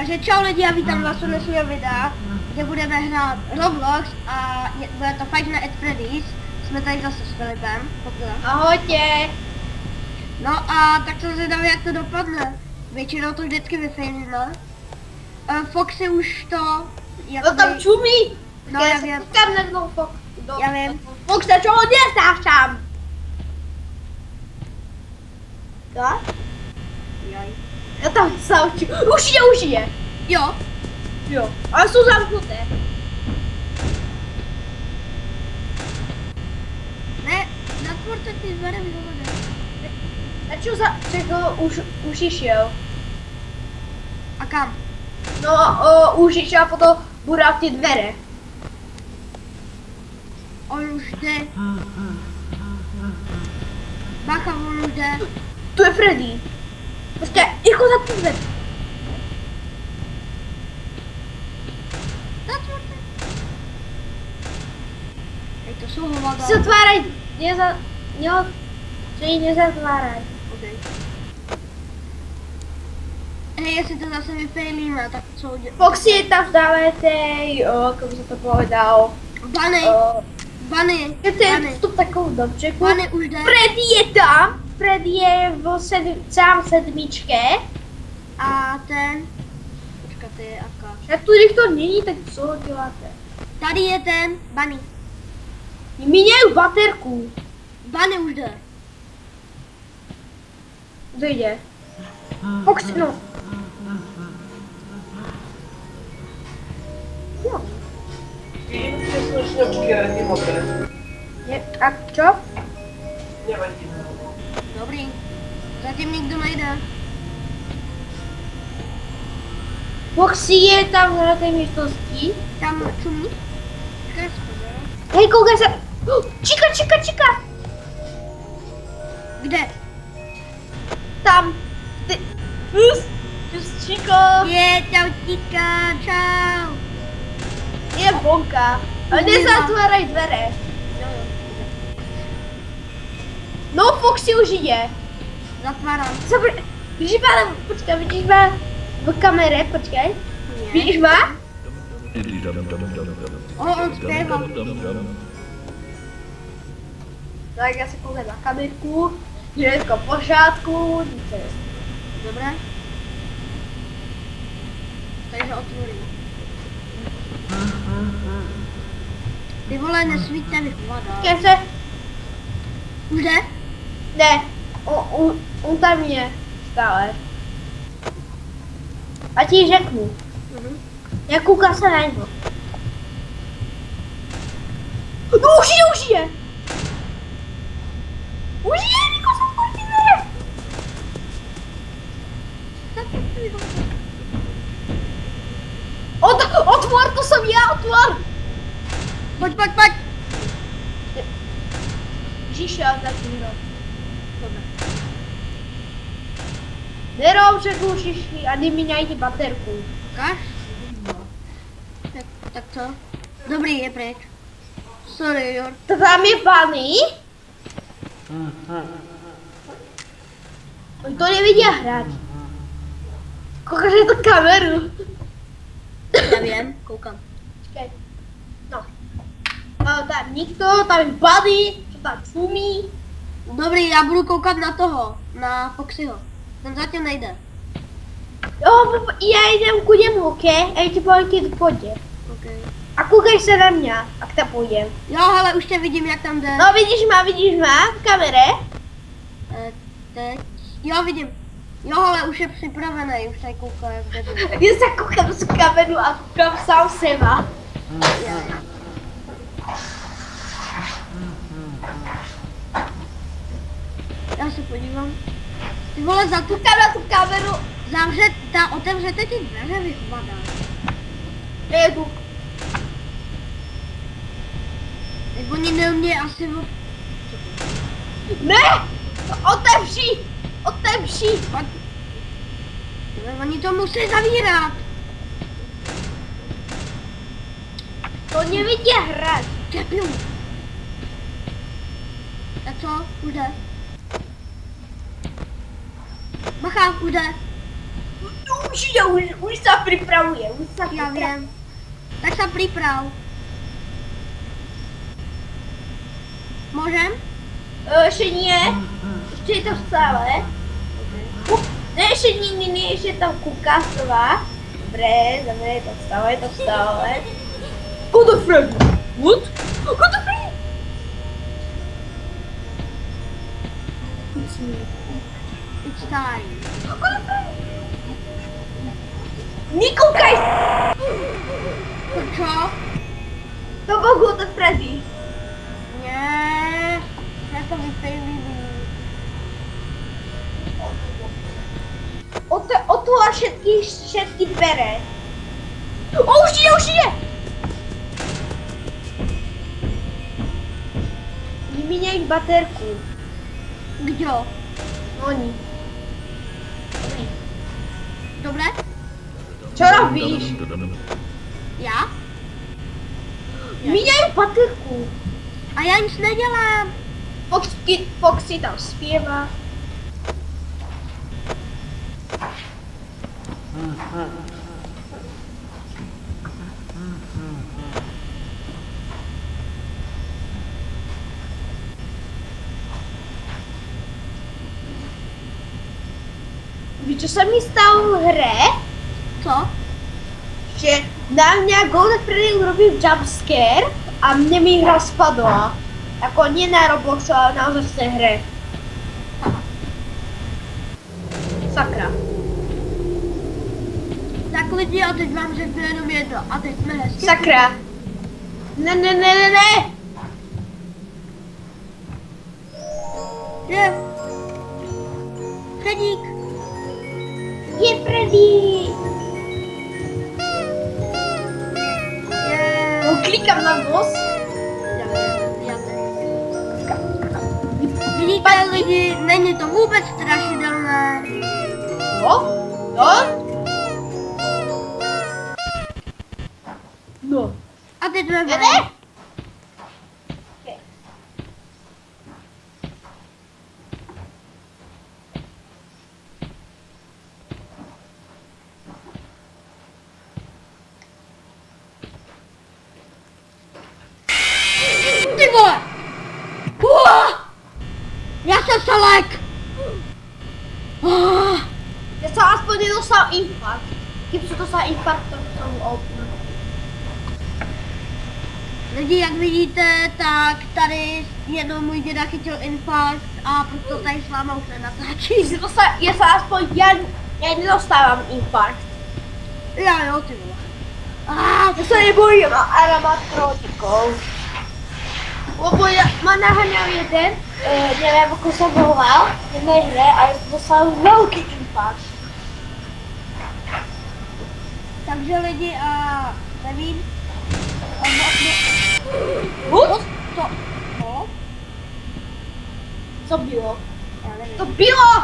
Takže čau lidi, já vítám vás u dnešního videa, kde budeme hrát Roblox a bude to Five Nights at Freddy's. Jsme tady zase s Filipem. Ahojtě. No a tak jsem zvědavý, jak to dopadne. Většinou to vždycky vyfejlíme. Foxy už to... No tam čumí. No já vím. Tam nebyl Fox. Já vím. Fox se čeho nestáš tam. Tak? Joj. Já tam sauču. Už je. Jo. Jo. Ale jsou zamknuté. Ne, natvorte ty dveře vyhovoře. A čo za... Čeho už išel? A kam? No, už išel a potom budá ty dvere. On už jde. Bacha, on už jde. Tu je Freddy. Počkej, jako za tu dveře. Zatvorte. Hej, to jsou hovada. Zatváraj. Že ji nezatváraj. Okay. Hej, jestli to zase vyfejlíme, tak co udělat? Foxy je tam dáváte, jak se to povedal. Bunny, Bunny, Je to vstup takovou dobře. Bunny už jde. Freddy je tam. Freddy je sám sedmičke. A ten, počkat, ty je Aka. Jak tu když to není, tak co děláte? Tady je ten, Bunny. Míněju baterku. Bunny už jde. Kdo jde? Foxy, no. Jo. A čo? Dobrý. Zatím nikdo nejde. Foxy je tam na té místnosti. Tam čumí. Počkej, pozor. Hej, koukej se. Čika. Kde? Tam. Ty. Čiko. Je, čautíka, čau. Je vonka. A nezatváraj dvere. Jo. No, Foxy už je. Zatvárám. Vidíš má, počkej, vidíš má v kamere, počkej. Vidíš má? On zpěval. Tak já se koukám na kamerku. Je to v pořádku. Dobré. Takže otvorím. Ty vole, nesvíťte vychladá. Počkej se. Už jde? Ne, on tam je stále. A ti řeknu. Já koukám se na něho. No už je! Už je, Niko, jsem proti dvere! Otvor, to jsem já, otvor! Pojď. Žíše, a tak Nero. Dobré. Nero, řeknu šiši a neměňajte baterku. Kaš? Tak co? Dobrý, je pryč. Sorry, Jor. To tam je Bunny. On to nevidí hrát. Koukáš na tu kameru. Já vím, koukám. Počkej. No. Tam nikdo, tam je Bunny, co tam čumí. Dobrý, já budu koukat na toho, na Foxyho. Ten zatím nejde. Jo, já jdem ku němu, ok? A já ti pojď podě. Okay. A koukej se na mě, jak tam půjdem. Jo, hele, už tě vidím, jak tam jde. No vidíš má v kamere? Teď. Jo, vidím. Jo, ale už je připravený, už tady kouká, jak jde. Já se koukám z kameru a koukám sám seba. Já se podívám. Ty vole, Koukám na tu kameru. Otevřete ty dveře, vychladá. Jedu. Tak oni neumějí asi Ne! Otevři! Pojď. Tyhle, oni to musí zavírat. To nevidí hrát. Čepilu. Tak co? Už jde. Bacha, už jde. Už se připravuje, Já vím. Tak se připrav. Můžem? Ještě nie, ještě je to stále. Ne, ještě ne, ještě tam kukásová. Dobré, to stále. Go to Freddy. What? Go to Freddy. It's time. Go to Freddy. Nekoukaj! Co? To byl Go to Freddy. Nie. Já to vypejlím. Otvoř všetky dvere. Už jde! Vyměňají baterku. Kdo? Oni. Dobré? Co robíš? Já? Vyměňají baterku. A já nic nedělám. Foxy tam zpěvá. Víš, co se mi stalo v hře? Co? Že na mě Golden Freddy urobil jumpscare a mě mi hra spadla. Jako nie na Robloxu, ale na ozastné hře. Sakra. Tak lidi, a teď vám řeknu jenom jedno. A teď jsme hezky. Sakra. Ne. Je. Fredík. Je Freddy. Je. No, klikám na boss. Já vidíte lidi, není to vůbec strašidelné. No. A teď jsme Jede? Ty vole! Já jsem Salek! Já jsem aspoň nedostal infarkt. Kdyby se dostal infarkt, tak jsem opnu. Lidi, jak vidíte, tak tady jednou můj děda chytil infarkt a proto tady s váma už nenatáčí. Já jsem aspoň, já nedostávám infarkt. Jo, ty vole. Já se nebojím animatronikou. Lebo já mám naháňal jeden, nevím, jako jsem volal, v jedné hře a dostal velký infarkt. Takže lidi, a nevím. To. No? Co bylo? Já nevím. To bylo!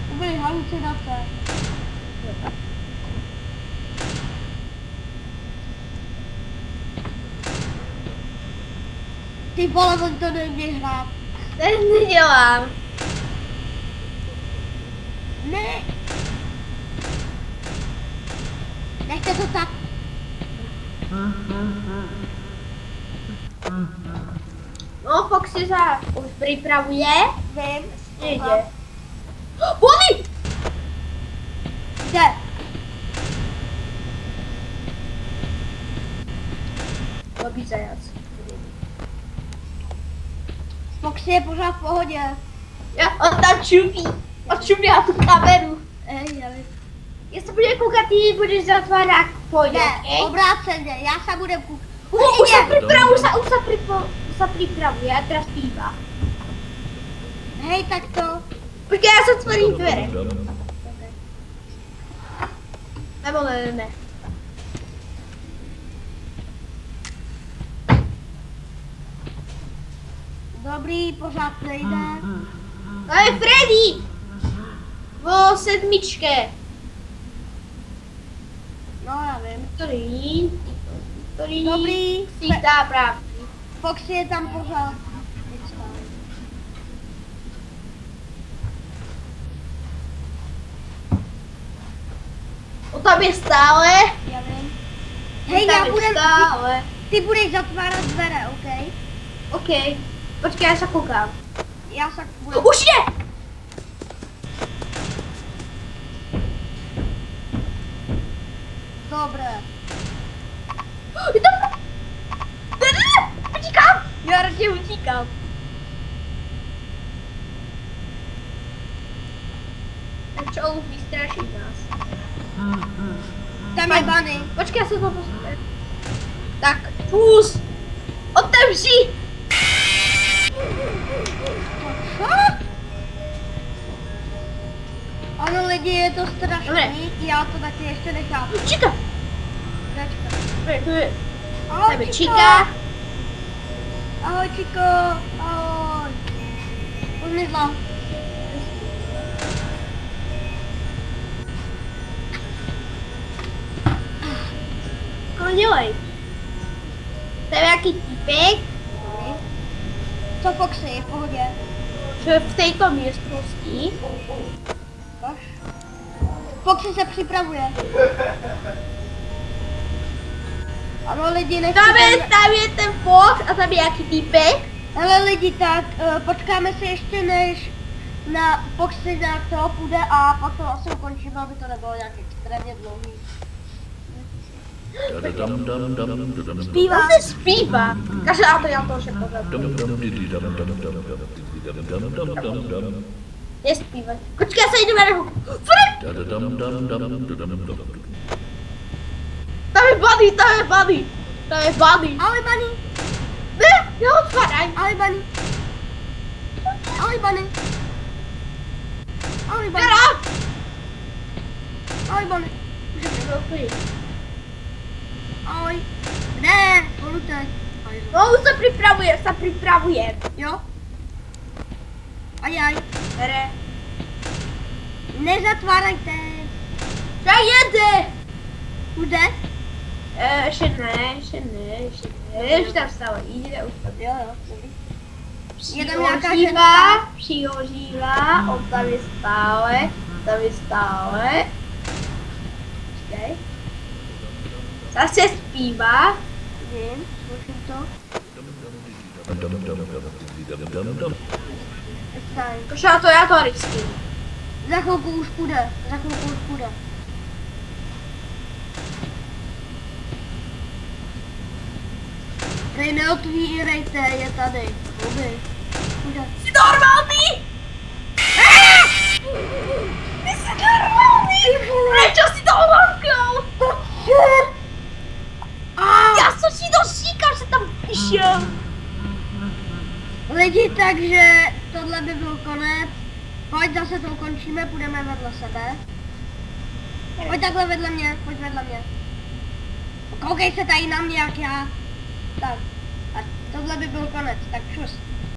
To byly halucinace. Ty vole, on to neumí hrát. Teď nedělám. Ne. Nechte to tak. No, Foxy se už připravuje. Vím. Jde. Bonnie! Kde? Dobrý zajac. Foxy je pořád v pohodě. On tam čumí. On čumí na tu kameru. Já vím. Jestli bude koukat, ty budeš zatvárat pojď, Ne, obráceně, já se budem koukat. Už se připravuje a teraz zpívá. Hej, tak to. Počkej, já se otvorím dvere. Nebo ne. Dobrý, pořád nejde. Ale Freddy! O 7. No, já vím. Ktorý? Dobrý. Sítá pravdy. Foxy je tam pořád. tam je stále. Já vím. Hej, tam já je budem, stále. ty budeš zatvárat dvere, OK? OK. Počkej, já se koukám. Já se budu... Už je! Dobré. Je to... Ne, utíkám! Já radši utíkám. Ten čolův vystraší nás. Tam je Bunny. Počkej, já se to postavím. Tak, pus! Otevři! Co? Ano lidi, je to strašný, Dobré. já to taky ještě nechápu. Čika! Počkat. Tu je Ahoj tebe Čiko. Čika. Ahoj Čiko. Ahoj. Zmizla. Co dělej? To je nějaký týpek, Co Foxy, v pohodě. co je v této místnosti. Tož. Foxy se připravuje. Ano lidi, nechci... Tam je ten Fox a tam je nějaký týpek. Hele lidi, tak počkáme se ještě než na Foxy nějak toho půjde a pak to asi ukončíme, aby to nebylo nějak extrémně dlouhý. Zpívá. On se zpívá. Kaže, a to já to všechno zabiju. Nespívaj. Počkej, já se jdu na rohu. Furek! Tam je Buddy, tam je Buddy. Tam je Buddy. Ahoj Bunny, Ne, neodpadaj. ahoj Bunny. Ahoj Bunny. Ahoj Bunny. Teda! Ahoj Bunny. Dobrý. Ahoj. Ne, polutek. No, už se připravuje. Jo? Ajaj. Bere. Nezatvárajte. Co jede? Půjde? Ještě ne. Už tam stalo, jde už tam. Jo, dobrý. Je tam nějaká Přihořívá, on tam je stále. Počkej. Zase zpívá. Vím, slyším to. Fajn. Košá to já to risky. Za chvilku už půjde, Prej neotvírejte, je tady. Dobrý. Půjde. Jsi normální? Ty jsi normální? Proč jsi to omlknul? Já jsem si to říkal, že tam přišel. Lidi, takže tohle by byl konec. Pojď, zase to ukončíme, půjdeme vedle sebe. Pojď takhle vedle mě, pojď vedle mě. Koukej se tady na mě, jak já. Tak, a tohle by byl konec, tak čus.